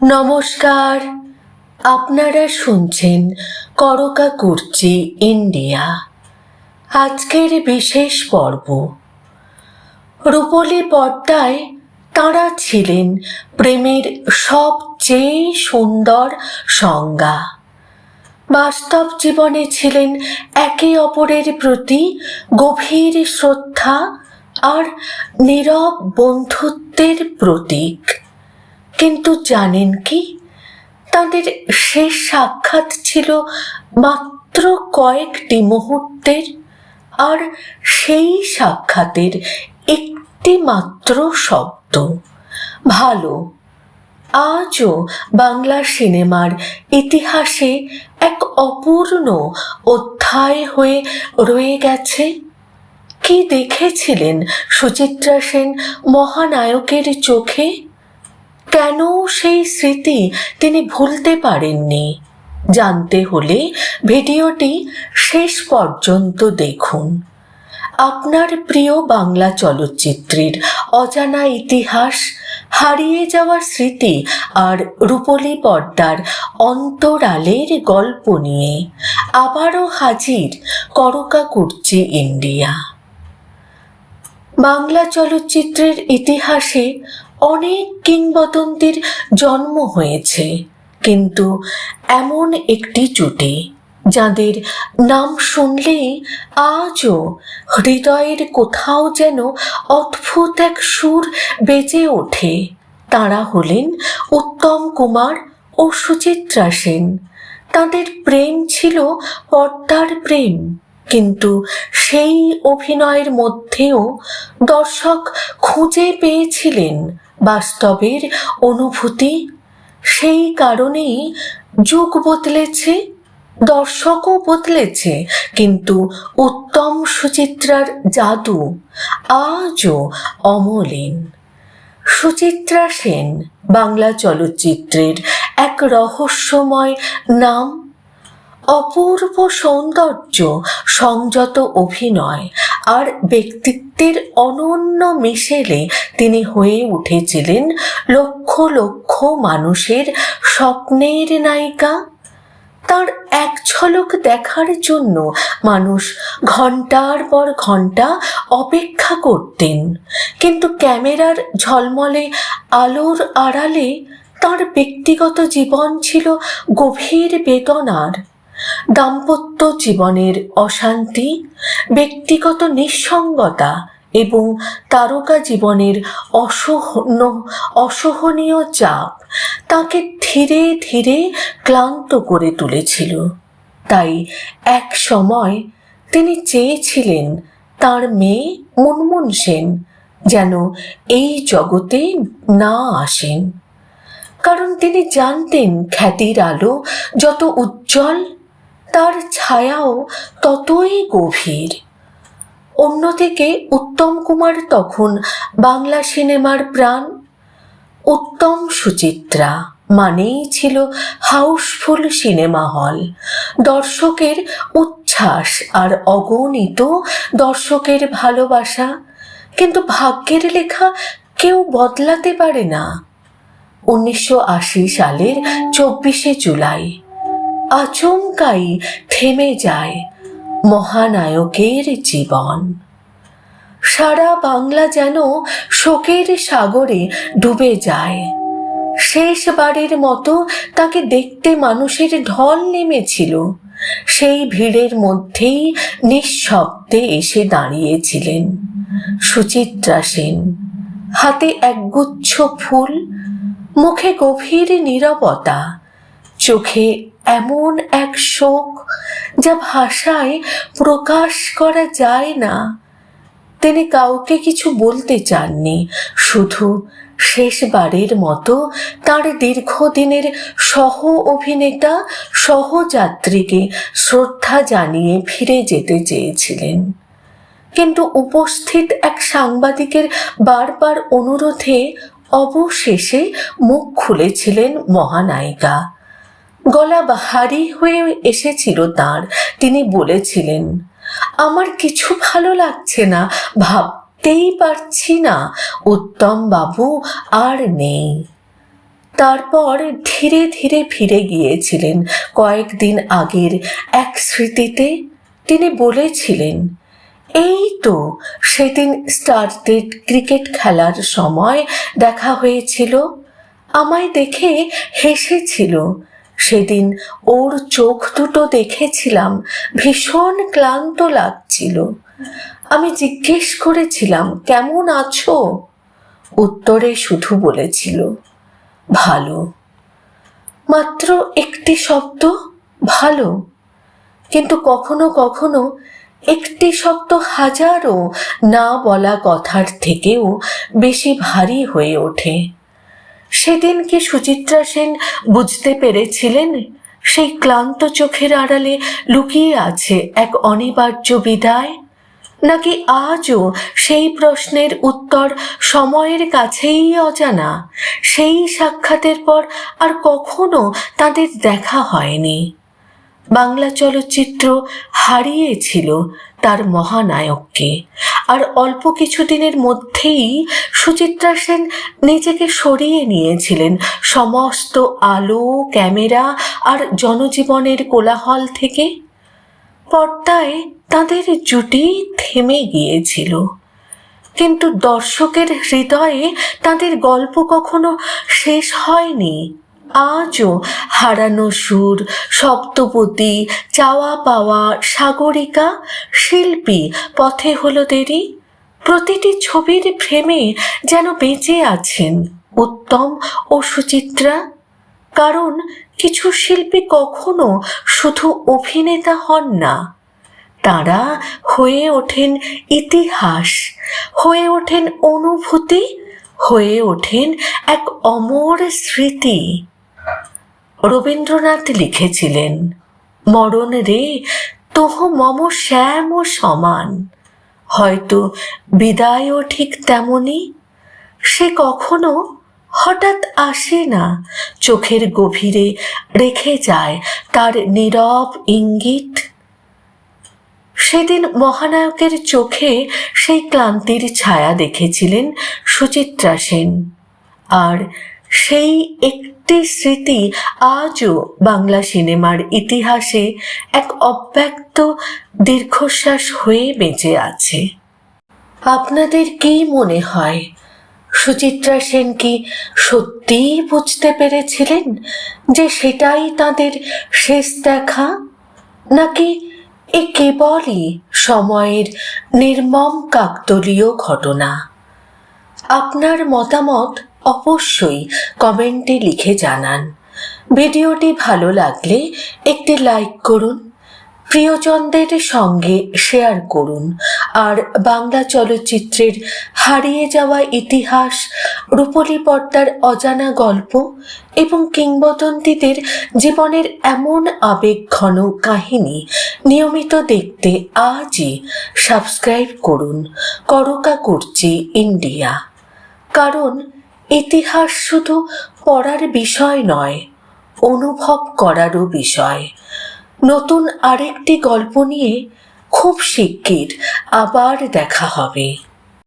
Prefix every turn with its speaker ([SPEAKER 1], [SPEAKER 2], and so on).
[SPEAKER 1] নমস্কার, আপনারা শুনছেন করকা কুর্চি ইন্ডিয়া। আজকের বিশেষ পর্ব। রূপলী পর্দায় তাঁরা ছিলেন প্রেমের সবচেয়ে সুন্দর সংজ্ঞা। বাস্তব জীবনে ছিলেন একে অপরের প্রতি গভীর শ্রদ্ধা আর নীরব বন্ধুত্বের প্রতীক। কিন্তু জানেন কি, তাদের শেষ সাক্ষাৎ ছিল মাত্র কয়েকটি মুহূর্তের, আর সেই সাক্ষাতের একটি মাত্র শব্দ, ভালো, আজও বাংলা সিনেমার ইতিহাসে এক অপূর্ণ অধ্যায় হয়ে রয়ে গেছে। কি দেখেছিলেন সুচিত্রা সেন মহানায়কের চোখে? কেন সেই স্মৃতি তিনি ভুলতে পারেননি? জানতে হলে ভিডিওটি শেষ পর্যন্ত দেখুন। আপনার প্রিয় বাংলা চলচ্চিত্রের অজানা ইতিহাস, হারিয়ে যাওয়া স্মৃতি আর রূপলী পর্দার অন্তরালের গল্প নিয়ে আবারও হাজির করকা কুর্চি ইন্ডিয়া। বাংলা চলচ্চিত্রের ইতিহাসে অনেক কিংবদন্তির জন্ম হয়েছে, কিন্তু এমন একটি জুটি যাদের নাম শুনলেই আজও হৃদয়ের কোথাও যেন অদ্ভুত এক সুর বেজে ওঠে, তাঁরা হলেন উত্তম কুমার ও সুচিত্রা সেন। তাদের প্রেম ছিল পর্দার প্রেম, কিন্তু সেই অভিনয়ের মধ্যেও দর্শক খুঁজে পেয়েছিলেন বাস্তবের অনুভূতি। সেই কারণেই যুগ বদলেছে, দর্শকও বদলেছে, কিন্তু উত্তম সুচিত্রার জাদু আজও অমলিন। সুচিত্রা সেন বাংলা চলচ্চিত্রের এক রহস্যময় নাম। অপূর্ব সৌন্দর্য, সংযত অভিনয় আর ব্যক্তিত্বের অনন্য মিশেলে তিনি হয়ে উঠেছিলেন লক্ষ লক্ষ মানুষের স্বপ্নের নায়িকা। তার এক ঝলক দেখার জন্য মানুষ ঘন্টার পর ঘন্টা অপেক্ষা করতেন, কিন্তু ক্যামেরার ঝলমলে আলোর আড়ালে তার ব্যক্তিগত জীবন ছিল গভীর বেদনার। দাম্পত্য জীবনের অশান্তি, ব্যক্তিগত নিঃসঙ্গতা এবং তারকা জীবনের অসহনীয় চাপ তাকে ধীরে ধীরে ক্লান্ত করে তুলেছিল। তাই এক সময় তিনি চেয়েছিলেন তার মেয়ে মুনমুন সেন যেন এই জগতে না আসেন, কারণ তিনি জানতেন খ্যাতির আলো যত উজ্জ্বল, তার ছায়াও ততই গভীর। অন্যদিকে উত্তম কুমার তখন বাংলা সিনেমার প্রাণ। উত্তম সুচিত্রা মানেই ছিল হাউসফুল সিনেমা হল, দর্শকের উচ্ছ্বাস আর অগণিত দর্শকের ভালোবাসা। কিন্তু ভাগ্যের লেখা কেউ বদলাতে পারে না। 1980 সালের 24শে জুলাই আচমকাই থেমে যায় মহানায়কের জীবন। সারা বাংলা যেন শোকের সাগরে ডুবে যায়। শেষবারের মতো তাকে দেখতে মানুষের ঢল নেমেছিল। সেই ভিড়ের মধ্যেই নিঃশব্দে এসে দাঁড়িয়েছিলেন সুচিত্রা সেন, হাতে একগুচ্ছ ফুল, মুখে গভীর নীরবতা, চোখে এমন এক শোক যা ভাষায় প্রকাশ করা যায় না। তিনি কাউকে কিছু বলতে চাননি, শুধু শেষবারের মতো তার দীর্ঘদিনের সহ অভিনেতা সহযাত্রীকে শ্রদ্ধা জানিয়ে ফিরে যেতে চেয়েছিলেন। কিন্তু উপস্থিত এক সাংবাদিকের বারবার অনুরোধে অবশেষে মুখ খুলেছিলেন মহানায়িকা। গলা ভারী হয়ে এসেছিল তার। তিনি বলেছিলেন, আমার কিছু ভালো লাগছে না, ভাবতেই পারছি না উত্তম বাবু আর নেই। তারপর ধীরে ধীরে ফিরে গিয়েছিলেন কয়েকদিন আগের এক স্মৃতিতে। তিনি বলেছিলেন, এই তো সেদিন স্টারটেড ক্রিকেট খেলার সময় দেখা হয়েছিল, আমায় দেখে হেসেছিল। সেদিন ওর চোখ দুটো দেখেছিলাম ভীষণ ক্লান্ত লাগছিল। আমি জিজ্ঞেস করেছিলাম, কেমন আছো? উত্তরে শুধু বলেছিল, ভালো। মাত্র একটি শব্দ, ভালো। কিন্তু কখনো কখনো একটি শব্দ হাজারো না বলা কথার থেকেও বেশি ভারী হয়ে ওঠে। সেদিন কি সুচিত্রা সেন বুঝতে পেরেছিলেন সেই ক্লান্ত চোখের আড়ালে লুকিয়ে আছে এক অনিবার্য বিদায়? নাকি আজও সেই প্রশ্নের উত্তর সময়ের কাছেই অজানা? সেই সাক্ষাতের পর আর কখনো তাদের দেখা হয়নি। বাংলা চলচ্চিত্র হারিয়েছিল তার মহানায়ককে, আর অল্প কিছুদিনের মধ্যেই সুচিত্রা সেন নিজেকে সরিয়ে নিয়েছিলেন সমস্ত আলো, ক্যামেরা আর জনজীবনের কোলাহল থেকে। পর্দায় তাদের জুটি থেমে গিয়েছিল, কিন্তু দর্শকের হৃদয়ে তাদের গল্প কখনো শেষ হয়নি। আজও হারানো সুর, সপ্তপদী, চাওয়া পাওয়া, সাগরিকা, শিল্পী, পথে হলো দেরি, প্রতিটি ছবির ফ্রেমে যেন বেঁচে আছেন উত্তম ও সুচিত্রা। কারণ কিছু শিল্পী কখনো শুধু অভিনেতা হন না, তারা হয়ে ওঠেন ইতিহাস, হয়ে ওঠেন অনুভূতি, হয়ে ওঠেন এক অমর স্মৃতি। রবীন্দ্রনাথ লিখেছিলেন, মরণ রে তোহ মম শ্যাম সমান। হয়তো বিদায়ও ঠিক তেমনি, সে কখনো হঠাৎ আসে না, চোখের গভীরে রেখে যায় তার নীরব ইঙ্গিত। সেদিন মহানায়কের চোখে সেই ক্লান্তির ছায়া দেখেছিলেন সুচিত্রা সেন, আর সেই একটি স্মৃতি আজও বাংলা সিনেমার ইতিহাসে এক অব্যক্ত দীর্ঘশ্বাস হয়ে বেঁচে আছে। আপনাদের কি মনে হয়, সুচিত্রা সেন কি সত্যিই বুঝতে পেরেছিলেন যে সেটাই তাদের শেষ দেখা, নাকি এ কেবলই সময়ের নির্মম কাকতালীয় ঘটনা? আপনার মতামত অবশ্যই কমেন্টে লিখে জানান। ভিডিওটি ভালো লাগলে একটি লাইক করুন, প্রিয়জনদের সঙ্গে শেয়ার করুন, আর বাংলা চলচ্চিত্রের হারিয়ে যাওয়া ইতিহাস, রূপলী পর্দার অজানা গল্প এবং কিংবদন্তিদের জীবনের এমন আবেগঘন কাহিনী নিয়মিত দেখতে আজই সাবস্ক্রাইব করুন করকা কুর্চি ইন্ডিয়া। কারণ ইতিহাস শুধু পড়ার বিষয় নয়, অনুভব করারও বিষয়। নতুন আরেকটি গল্প নিয়ে খুব শিগগির আবার দেখা হবে।